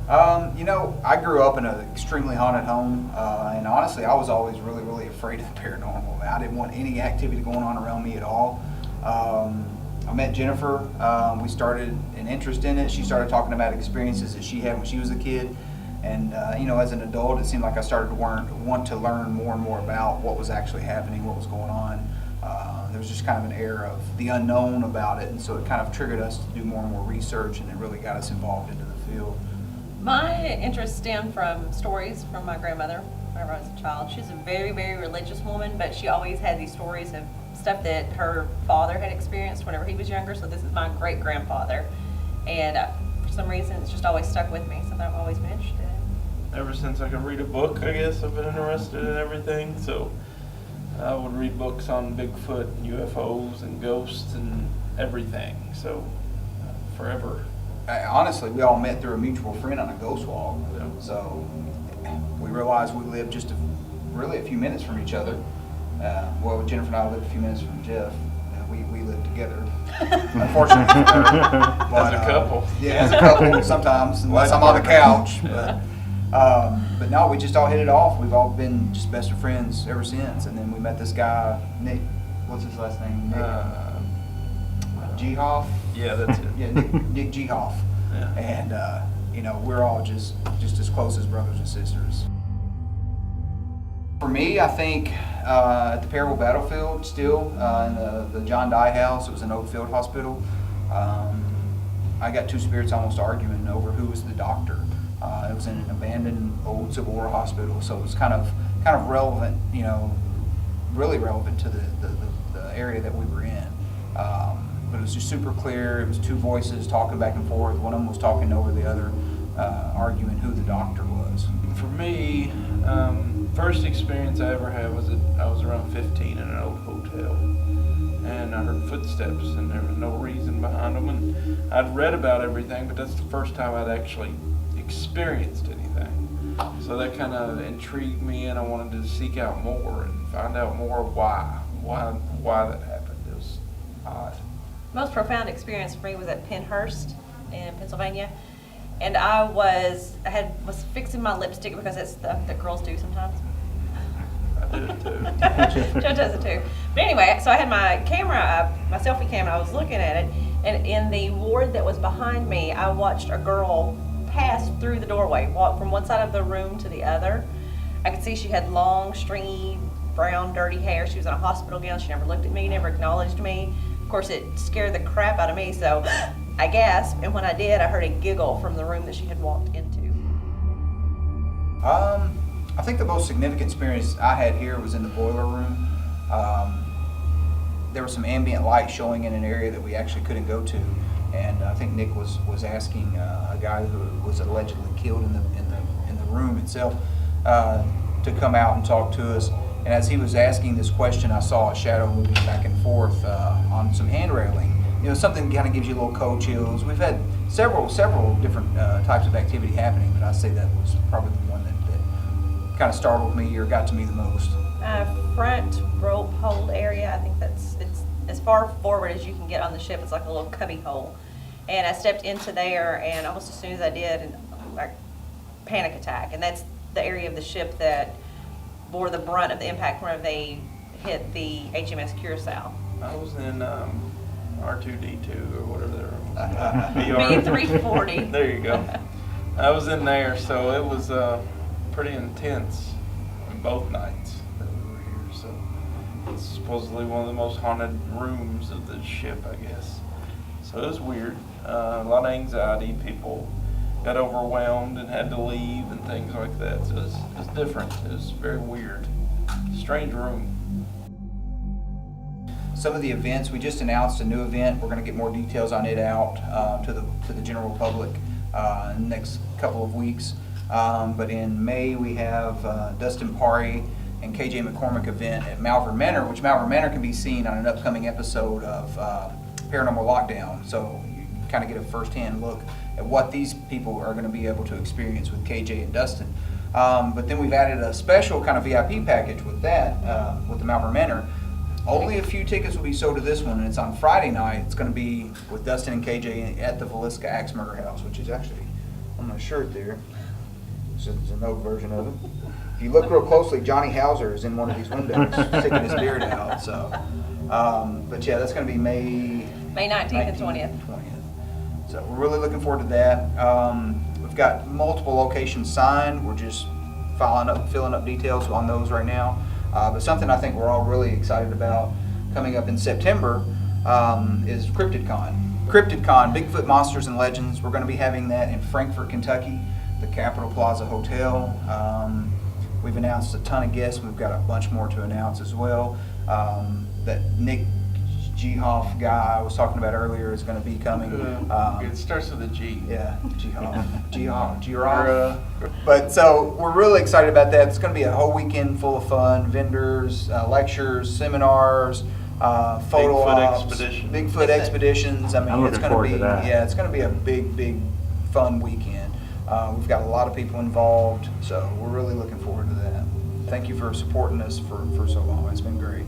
I grew up in an extremely haunted home, and honestly, I was always really, really afraid of the paranormal. I didn't want any activity going on around me at all. I met Jennifer. We started an interest in it. She started talking about experiences that she had when she was a kid. And, as an adult, it seemed like I started to want to learn more and more about what was actually happening, what was going on. There was just kind of an air of the unknown about it, and so it kind of triggered us to do more and more research, and it really got us involved into the field. My interest stemmed from stories from my grandmother whenever I was a child. She's a very, very religious woman, but she always had these stories of stuff that her father had experienced whenever he was younger. So this is my great-grandfather. And for some reason, it's just always stuck with me, something I've always been interested in. Ever since I could read a book, I guess, I've been interested in everything. So I would read books on Bigfoot and UFOs and ghosts and everything. So forever. Honestly, we all met through a mutual friend on a ghost walk. Yeah. So we realized we lived just really a few minutes from each other. Jennifer and I lived a few minutes from Jeff. We lived together. Unfortunately for her. As a couple. Yeah, as a couple sometimes, unless I'm on the couch. But no, we just all hit it off. We've all been just best of friends ever since. And then we met this guy, Nick. What's his last name? Nick Gehoff. Yeah, that's it. Yeah, Nick Gehoff. Yeah. And we're all just as close as brothers and sisters. For me, I think at the Paranormal Battlefield still, in the John Dye House, it was an Oak Field Hospital. I got two spirits almost arguing over who was the doctor. It was in an abandoned old Civil War hospital, so it was kind of relevant, really relevant to the area that we were in. But it was just super clear. It was two voices talking back and forth. One of them was talking over the other, arguing who the doctor was. For me, first experience I ever had was I was around 15 in an old hotel, and I heard footsteps, and there was no reason behind them. And I'd read about everything, but that's the first time I'd actually experienced anything. So that kind of intrigued me, and I wanted to seek out more and find out more why that happened. It was odd. Most profound experience for me was at Pennhurst in Pennsylvania. And I was fixing my lipstick because that's stuff that girls do sometimes. I did it too. Joe does it too. But anyway, so I had my camera up, my selfie camera, I was looking at it, and in the ward that was behind me, I watched a girl pass through the doorway, walk from one side of the room to the other. I could see she had long, stringy, brown, dirty hair. She was in a hospital gown. She never looked at me, never acknowledged me. Of course, it scared the crap out of me, so I gasped, and when I did, I heard a giggle from the room that she had walked into. I think the most significant experience I had here was in the boiler room. There was some ambient light showing in an area that we actually couldn't go to, and I think Nick was asking a guy who was allegedly killed in the room itself to come out and talk to us. And as he was asking this question, I saw a shadow moving back and forth on some hand railing. Something that kind of gives you a little cold chills. We've had several different types of activity happening, but I'd say that was probably the one that kind of startled me or got to me the most. Front rope hold area, I think it's as far forward as you can get on the ship. It's like a little cubby hole. And I stepped into there, and almost as soon as I did, like panic attack. And that's the area of the ship that bore the brunt of the impact whenever they hit the HMS Curacao. I was in R2D2 or whatever B340. There you go. I was in there, so it was pretty intense both nights that we were here. So it's supposedly one of the most haunted rooms of the ship, I guess. So it was weird. A lot of anxiety. People got overwhelmed and had to leave and things like that. So it was different. It was very weird. Strange room. Some of the events, we just announced a new event. We're going to get more details on it out to the general public in the next couple of weeks. But in May, we have Dustin Pari and KJ McCormick event at Malvern Manor, which Malvern Manor can be seen on an upcoming episode of Paranormal Lockdown. So you kind of get a first-hand look at what these people are going to be able to experience with KJ and Dustin. But then we've added a special kind of VIP package with that, with the Malvern Manor. Only a few tickets will be sold to this one, and it's on Friday night. It's going to be with Dustin and KJ at the Villisca Axe Murder House, which is actually one of my shirt there. It's an old version of it. If you look real closely, Johnny Hauser is in one of these windows, sticking his beard out. So, but yeah, that's going to be May 19th and 20th. So we're really looking forward to that. We've got multiple locations signed. We're just filling up details on those right now. But something I think we're all really excited about coming up in September is CryptidCon. CryptidCon, Bigfoot Monsters and Legends. We're going to be having that in Frankfort, Kentucky, the Capitol Plaza Hotel. We've announced a ton of guests. We've got a bunch more to announce as well. That Nick Gehoff guy I was talking about earlier is going to be coming. It starts with a G. Yeah, Gehoff. But so we're really excited about that. It's going to be a whole weekend full of fun, vendors, lectures, seminars, photo ops, Bigfoot expeditions. I mean, I'm it's looking going to forward be to that. yeah, it's going to be a big fun weekend. We've got a lot of people involved, so we're really looking forward to that. Thank you for supporting us for so long. It's been great.